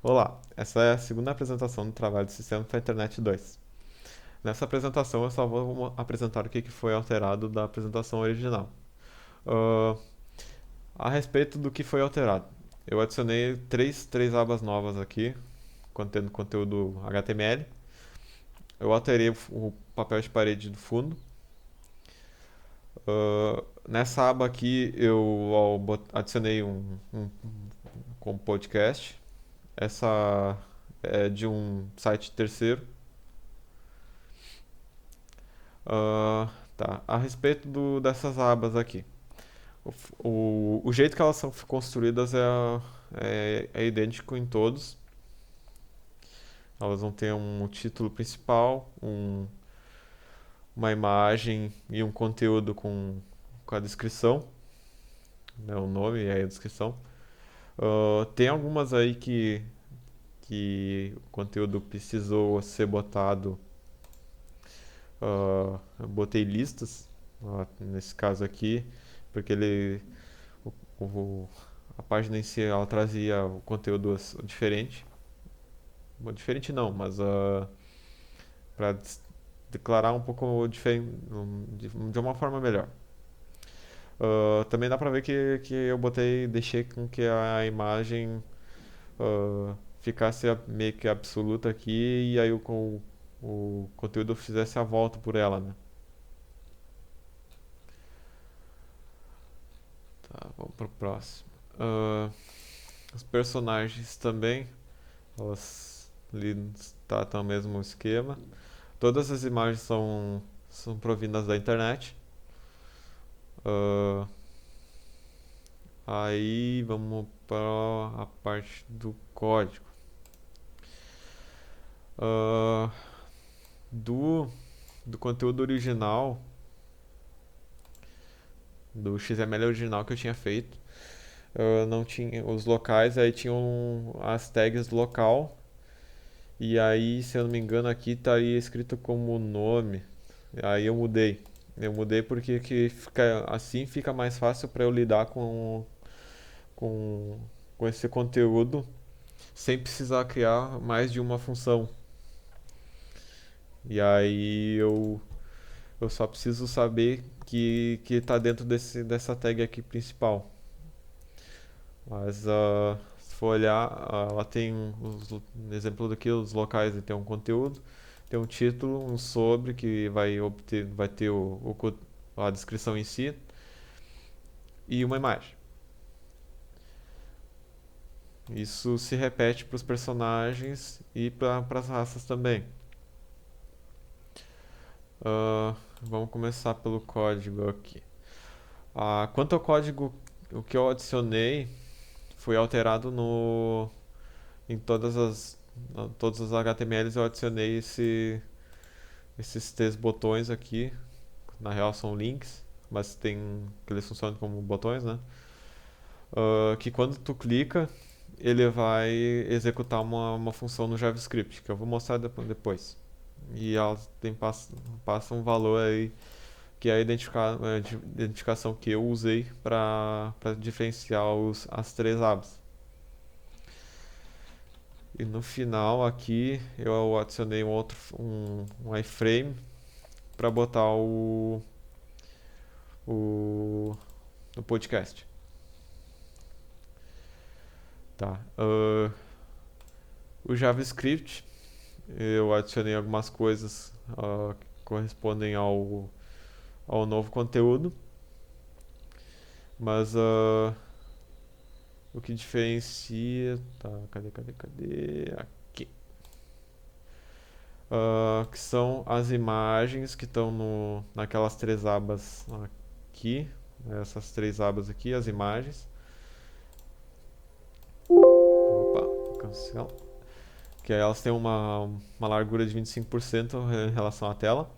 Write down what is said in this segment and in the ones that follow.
Olá, essa é a segunda apresentação do trabalho do Sistema para a Internet 2. Nessa apresentação eu só vou apresentar o que foi alterado da apresentação original. Ah, a respeito do que foi alterado, eu adicionei três abas novas aqui, contendo conteúdo HTML. Eu alterei o papel de parede do fundo. Nessa aba aqui eu adicionei um podcast. Essa é de um site terceiro. Tá. A respeito dessas abas aqui. O jeito que elas são construídas é idêntico em todos. Elas vão ter um título principal, uma imagem e um conteúdo com a descrição, né, o nome e aí a descrição. Tem algumas aí que o conteúdo precisou ser botado. Eu botei listas, nesse caso aqui, porque o, o- a página em si ela trazia o conteúdo diferente. Bom, diferente não, mas para declarar um pouco diferente, de uma forma melhor. Também dá pra ver que eu deixei com que a imagem ficasse meio que absoluta aqui e aí o conteúdo fizesse a volta por ela, né? Tá, vamos pro próximo. Ah, os personagens também, elas ali tratam o mesmo esquema. Todas as imagens são provindas da internet. Ah, aí vamos para a parte do código. Ah, do, do conteúdo original, do XML original que eu tinha feito, eu não tinha os locais, aí tinham as tags local, e aí, se eu não me engano, aqui estaria escrito como nome. Aí eu mudei. Eu mudei porque assim fica mais fácil para eu lidar com, com esse conteúdo sem precisar criar mais de uma função. E aí eu só preciso saber que está dentro dessa tag aqui principal. Mas se for olhar, ela tem no exemplo daqui, os locais tem um conteúdo, tem um título, um sobre que vai ter a descrição em si e uma imagem. Isso se repete para os personagens e para as raças também. Vamos começar pelo código aqui. Quanto ao código, o que eu adicionei foi alterado em todos os HTMLs eu adicionei esses três botões aqui. Na real são links, mas tem que eles funcionam como botões, né? Que quando tu clica, ele vai executar uma função no JavaScript, que eu vou mostrar depois. E elas passa um valor aí que é a identificação que eu usei para diferenciar as três abas. E no final aqui eu adicionei um iframe para botar o, o podcast. Tá. O JavaScript eu adicionei algumas coisas que correspondem ao novo conteúdo, mas o que diferencia. Tá, cadê? Aqui. Que são as imagens que estão naquelas três abas aqui. Essas três abas aqui, as imagens. Opa, cancela. Que aí elas têm uma largura de 25% em relação à tela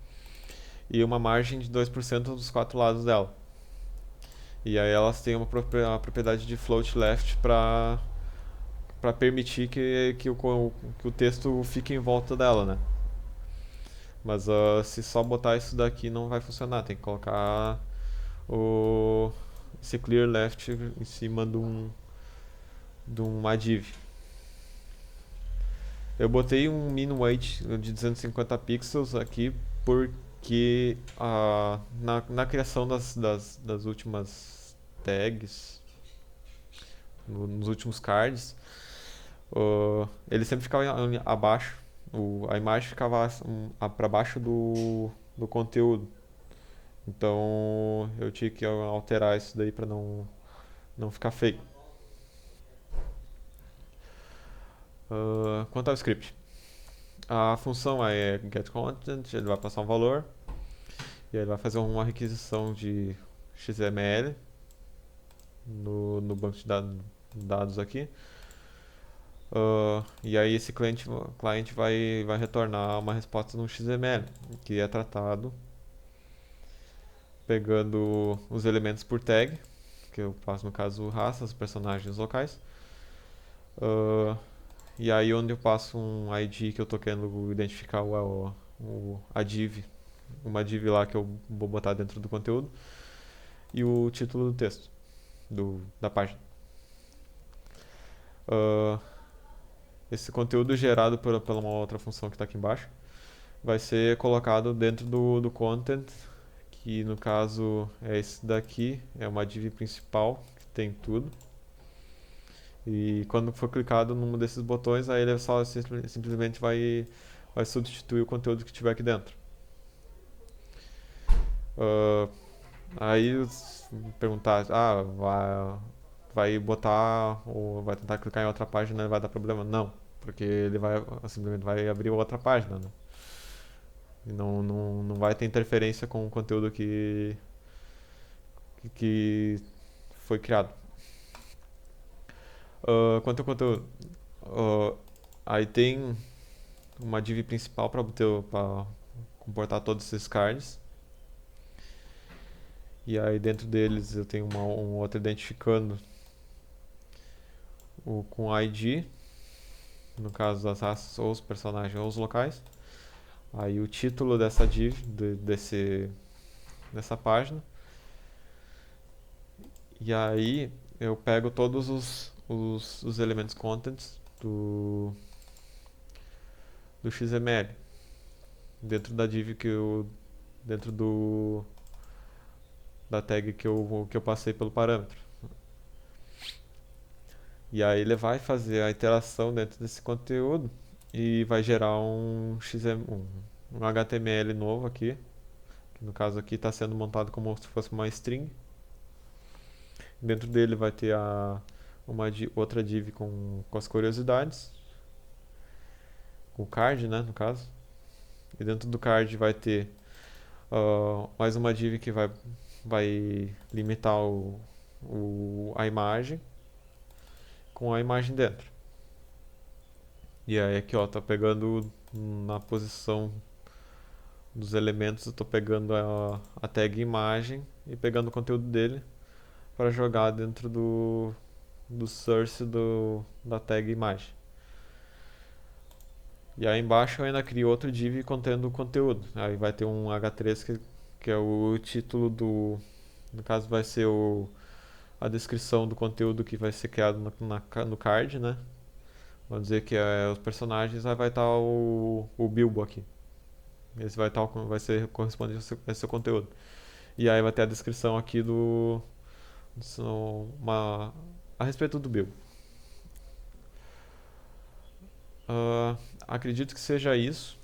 e uma margem de 2% dos quatro lados dela. E aí elas têm a propriedade de float left para permitir que o texto fique em volta dela, né? Mas se só botar isso daqui não vai funcionar, tem que colocar o, esse clear left em cima de uma div. Eu botei um min weight de 250 pixels aqui porque na criação das últimas tags, nos últimos cards, ele sempre ficava abaixo, a imagem ficava para baixo do conteúdo. Então eu tinha que alterar isso daí para não ficar feio. Quanto ao script, a função é getContent, ele vai passar um valor e aí ele vai fazer uma requisição de XML no banco de dados aqui. E aí esse cliente vai retornar uma resposta no XML, que é tratado pegando os elementos por tag, que eu passo no caso raças, personagens locais. E aí onde eu passo um ID que eu tô querendo identificar a div, uma div lá que eu vou botar dentro do conteúdo, e o título do texto da página. Esse conteúdo gerado pela uma outra função que está aqui embaixo vai ser colocado dentro do content, que no caso é esse daqui, é uma div principal que tem tudo. E quando for clicado num desses botões, aí ele só simplesmente vai substituir o conteúdo que tiver aqui dentro. Aí perguntar, vai botar ou vai tentar clicar em outra página e vai dar problema? Não, porque ele simplesmente vai abrir outra página, né? E não vai ter interferência com o conteúdo que foi criado. Quanto ao conteúdo, aí tem uma div principal para comportar todos esses cards. E aí dentro deles eu tenho um outro identificando com ID, no caso das raças ou os personagens ou os locais. Aí o título dessa div, dessa página. E aí eu pego todos os elementos contents do XML dentro da div dentro da tag que eu passei pelo parâmetro. E aí ele vai fazer a interação dentro desse conteúdo e vai gerar um HTML novo aqui, que no caso aqui está sendo montado como se fosse uma string. Dentro dele vai ter outra div com as curiosidades, com o card, né, no caso. E dentro do card vai ter mais uma div que vai limitar a imagem com a imagem dentro. E aí aqui ó, tá pegando na posição dos elementos, eu tô pegando a tag imagem e pegando o conteúdo dele para jogar dentro do source da tag imagem. E aí embaixo eu ainda crio outro div contendo o conteúdo. Aí vai ter um h3 que é o título no caso vai ser a descrição do conteúdo que vai ser criado no card, né? Vamos dizer que os personagens, aí vai estar o Bilbo aqui. Esse vai ser correspondente a esse conteúdo. E aí vai ter a descrição aqui a respeito do Bilbo. Acredito que seja isso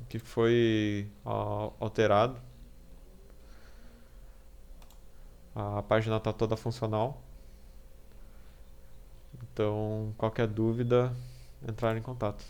que foi alterado. A página está toda funcional. Então, qualquer dúvida, entrar em contato.